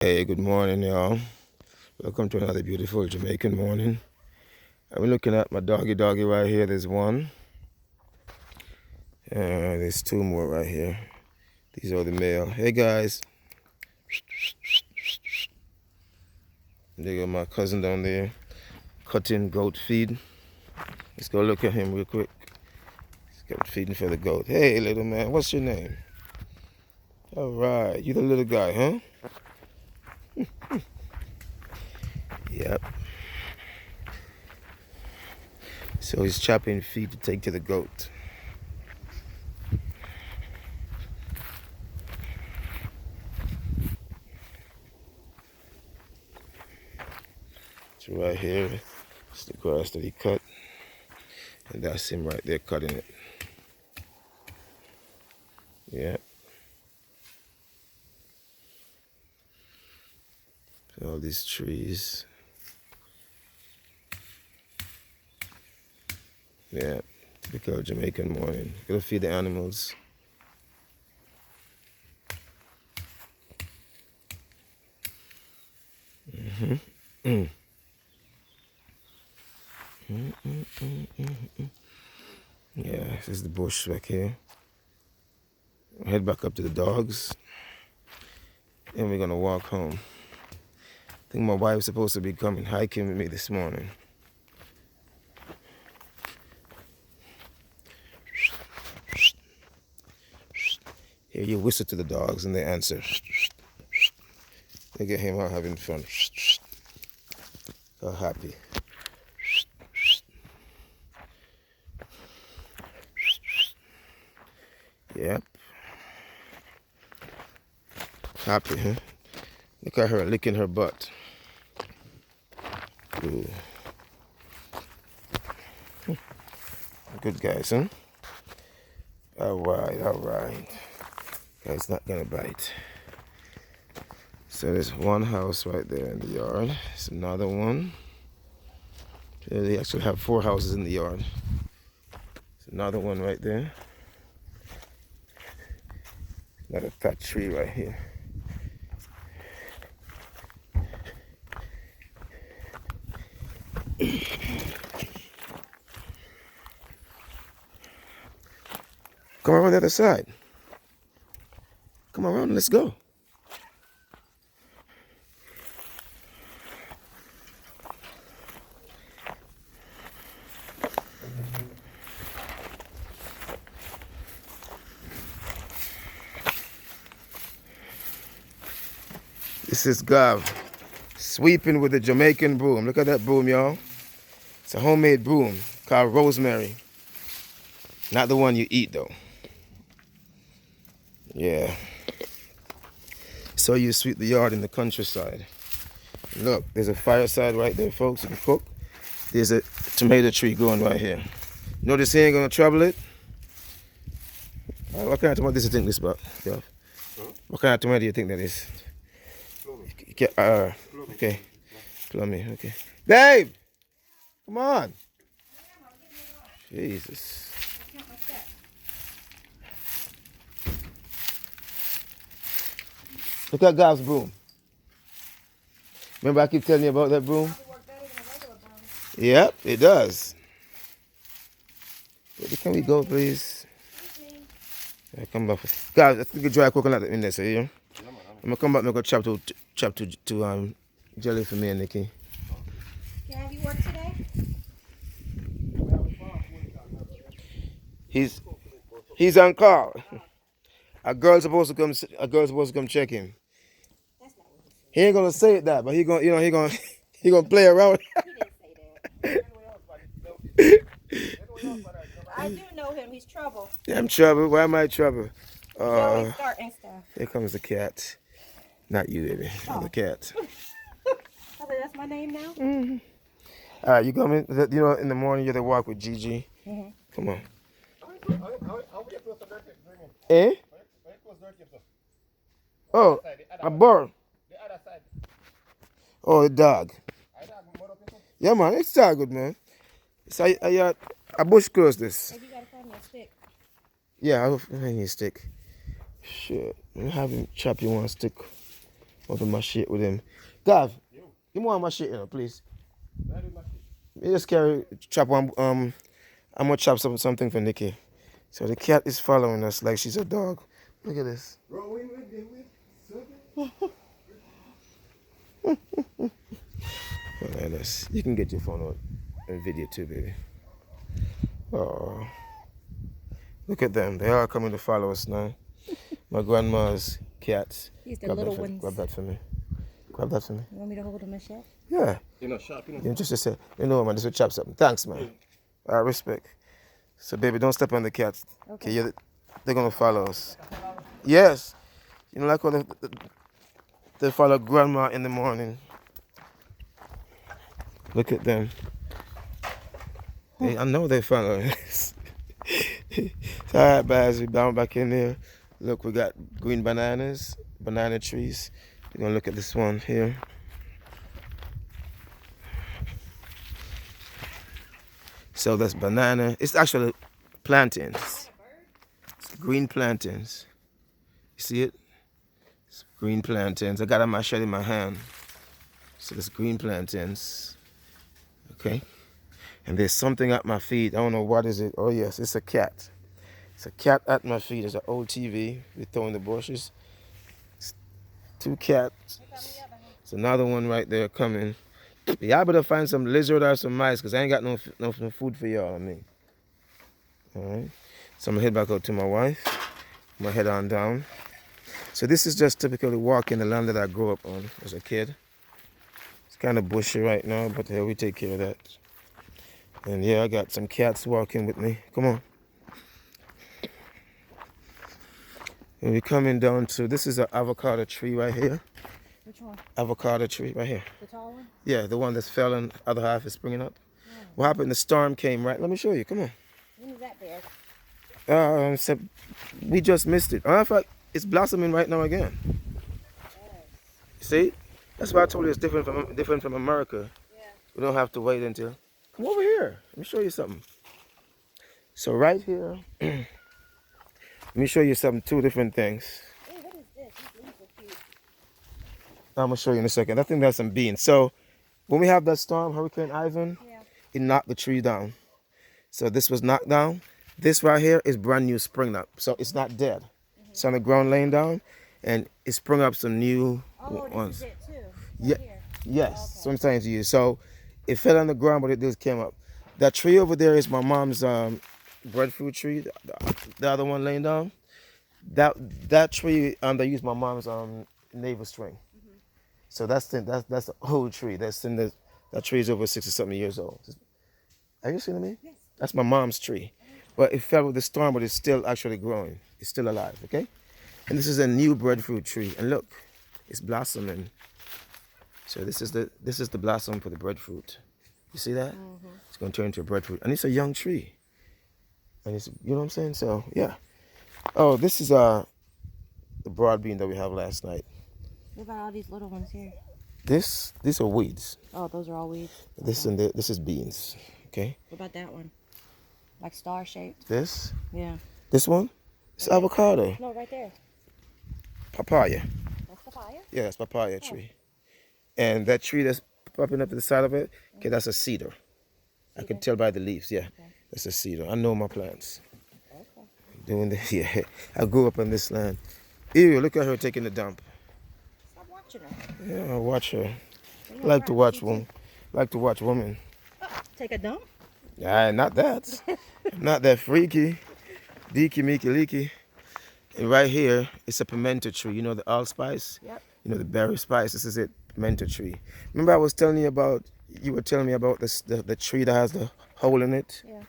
Hey, good morning, y'all. Welcome to another beautiful Jamaican morning. I'm looking at my doggy right here. There's one. There's two more right here. These are the male. Hey, guys. There go my cousin down there cutting goat feed. Let's go look at him real quick. He's got feeding for the goat. Hey, little man, what's your name? All right, you the little guy, huh? Yep. So he's chopping feed to take to the goat. So right here, it's the grass that he cut. And that's him right there cutting it. Yeah. All these trees. Yeah. Typical Jamaican morning. Gotta feed the animals. Yeah, this is the bush back here. Head back up to the dogs. And we're gonna walk home. I think my wife's supposed to be coming hiking with me this morning. Here you whistle to the dogs and they answer. Look at him out having fun. So happy. Yep. Happy, huh? Look at her licking her butt. Ooh. Good guys, huh? All right. Guy's not gonna bite. So there's one house right there in the yard. There's another one. They actually have 4 houses in the yard. There's another one right there. Another fat tree right here. Come around the other side. Come around, let's go. This is Gav sweeping with a Jamaican broom. Look at that broom, y'all. It's a homemade broom called rosemary. Not the one you eat, though. Yeah. So you sweep the yard in the countryside. Look, there's a fireside right there, folks. You can cook. There's a tomato tree growing right here. Notice he ain't gonna trouble it. What kind of tomato do you think this about? Yeah. What kind of tomato do you think that is? Okay. Plummy, okay. Babe! Come on. Jesus. Look at Gav's broom. Remember I keep telling you about that broom? Yep, it does. Can we go, please? Yeah, come back. Guys, let's get dry coconut in there, so yeah? I'm gonna come back and go chop to jelly for me and Nikki. Yeah, have you worked today? He's on call. A girl's supposed to come check him. That's not what he said. He ain't gonna say it that, but he gonna he gonna play around. He didn't say that. I do know him. He's trouble. Yeah, I'm trouble. Why am I trouble? He's always starting stuff. Here comes the cat. Not you, baby. Oh. The cat. I said, that's my name now? Mm-hmm. All right, you coming? You know, in the morning you have to walk with Gigi. Mm-hmm. Come on. Eh? Oh, a bird. Oh, a dog. Yeah, man, it's all good, man. It's a bush close this. Maybe you gotta find me a stick. Yeah, I'll find you a stick. Shit, I'm having chop you one stick. Want to mash it with him. Gav, give me one mash it, please. You just carry chop one. I'm gonna chop something for Nikki. So the cat is following us like she's a dog. Look at this. You can get your phone out and video too, baby. Oh, look at them. They are coming to follow us now. My grandma's cats. These the little ones. Grab that for me. Grab that for me. You want me to hold them and chef? Yeah. You're not sharp, You just say, man, this will chop something. Thanks, man. I respect. So, baby, don't step on the cats. Okay, they're gonna follow us. Yes. You know, like when they follow grandma in the morning. Look at them. I know they follow us. All right, guys, we down back in there. Look, we got green bananas, banana trees. We're gonna look at this one here. So that's banana. It's actually plantains. It's green plantains. You see it? It's green plantains. I got a machete in my hand. So that's green plantains. Okay. And there's something at my feet. I don't know what is it. Oh yes, it's a cat. It's a cat at my feet. There's an old TV. We throw in the bushes. It's 2 cats. There's another one right there coming. Y'all better find some lizard or some mice because I ain't got no food for y'all. Alright. So I'm gonna head back out to my wife. I'm gonna head on down. So this is just typically walking the land that I grew up on as a kid. It's kind of bushy right now, but we take care of that. And yeah, I got some cats walking with me. Come on. And we're coming down to, this is an avocado tree right here. Which one? Avocado tree right here. The tall one? Yeah, the one that's fell and the other half is springing up. Oh. What happened? The storm came, right? Let me show you. Come on. When is that bad? So we just missed it. In fact, it's blossoming right now again. Yes. See? That's why I told you it's different from America. Yeah. We don't have to wait until. Come over here. Let me show you something. So right here, let me show you something. 2 different things. Hey, what is this? These leaves are cute. I'm gonna show you in a second. I think that's some beans. So when we have that storm, Hurricane Ivan, it knocked the tree down. So this was knocked down. This right here is brand new spring up. So it's not dead. It's on the ground laying down, and it sprung up some new ones. This is it too. Yeah. Here. Yes. Okay. So I'm saying to you. So it fell on the ground, but it just came up. That tree over there is my mom's breadfruit tree. The other one laying down. That tree they used my mom's navel string. Mm-hmm. So that's the whole tree. That tree is over 60-something years old. Have you seen me? Yes. That's my mom's tree. But it fell with the storm, but it's still actually growing. It's still alive, okay? And this is a new breadfruit tree. And look, it's blossoming. So this is the blossom for the breadfruit. You see that? Mm-hmm. It's going to turn into a breadfruit. And it's a young tree. And it's, you know what I'm saying? So, yeah. Oh, this is the broad bean that we have last night. What about all these little ones here? These are weeds. Oh, those are all weeds? This is beans, okay? What about that one? Like star shaped? This? Yeah. This one? It's avocado. No, right there. Papaya. That's papaya? Yeah, that's papaya tree. And that tree that's popping up to the side of it, okay, that's a cedar. I can tell by the leaves, yeah. Okay. That's a cedar. I know my plants. Okay. Doing this, yeah. I grew up on this land. Ew, look at her taking the dump. Stop watching her. Yeah, I watch her. I like to watch women. Take a dump? Nah, not that. Not that freaky. Deaky, meeky, leaky. And right here, it's a pimento tree. You know the allspice? Yep. You know the berry spice? This is it, pimento tree. Remember I was telling you about, you were telling me about this, the tree that has the hole in it? Yeah.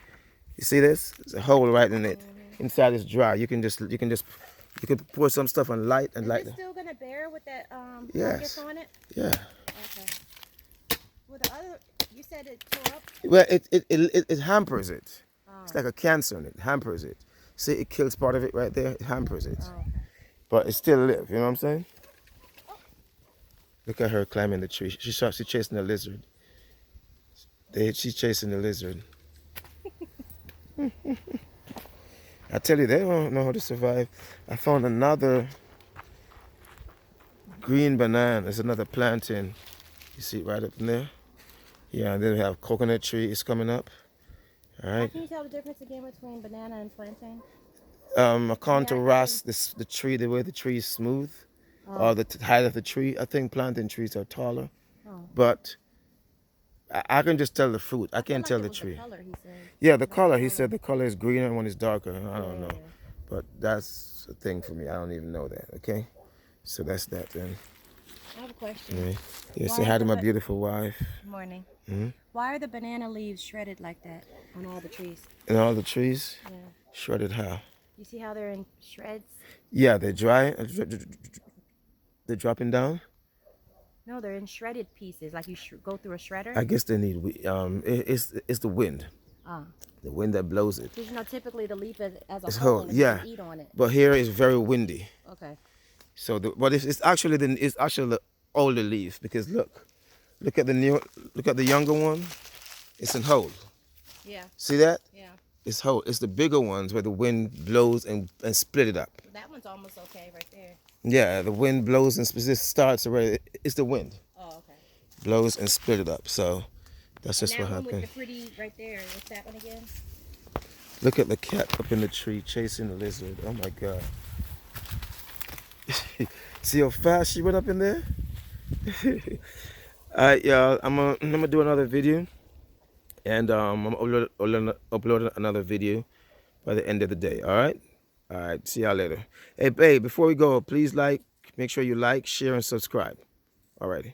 You see this? There's a hole right in it. Mm-hmm. Inside is dry. You can pour some stuff on light and light. Is it still gonna bear with that yes. fungus on it? Yeah. Okay. Well, the other, you said it tore up? Well, it hampers it. Oh. It's like a cancer in it. It hampers it. See, it kills part of it right there. It hampers it. Oh, okay. But it still lives. You know what I'm saying? Oh. Look at her climbing the tree. She's chasing a lizard. She's chasing the lizard. I tell you, they don't know how to survive. I found another green banana. There's another plantain. You see it right up in there? Yeah, and then we have coconut tree is coming up. All How right. can you tell the difference again between banana and plantain? According to Ross, the tree, the way the tree is smooth, or the height of the tree. I think plantain trees are taller, but I can just tell the fruit. I can't like tell it the was tree. The color, he said. Yeah, the color. He said the color is greener and one is darker. I don't know, Yeah. but that's a thing for me. I don't even know that. Okay, so that's that then. I have a question. Anyway, yeah, Why say hi are to the my beautiful wife. Good morning. Mhm. Why are the banana leaves shredded like that on all the trees? And all the trees Yeah. shredded how? You see how they're in shreds? Yeah, they're dry. They're dropping down. No, they're in shredded pieces, like you go through a shredder. I guess they need. It's the wind. Ah. The wind that blows it. Because you know, typically the leaf as a It's whole, whole. and you Yeah, can eat on it. but here it's very windy. Okay. So, but it's actually the older leaf because look at the younger one. It's in whole. Yeah. See that? Yeah. It's whole. It's the bigger ones where the wind blows and split it up. That one's almost okay right there. Yeah, the wind blows and it starts already. It's the wind. Oh, okay. Blows and split it up. So that's just And what that one happened. with the pretty right there. What's that one again? Look at the cat up in the tree chasing the lizard. Oh my God. See how fast she went up in there? Alright, y'all. I'm gonna do another video. And I'm upload another video by the end of the day. Alright? Alright, see y'all later. Hey, babe, before we go, please make sure you like, share, and subscribe. Alrighty.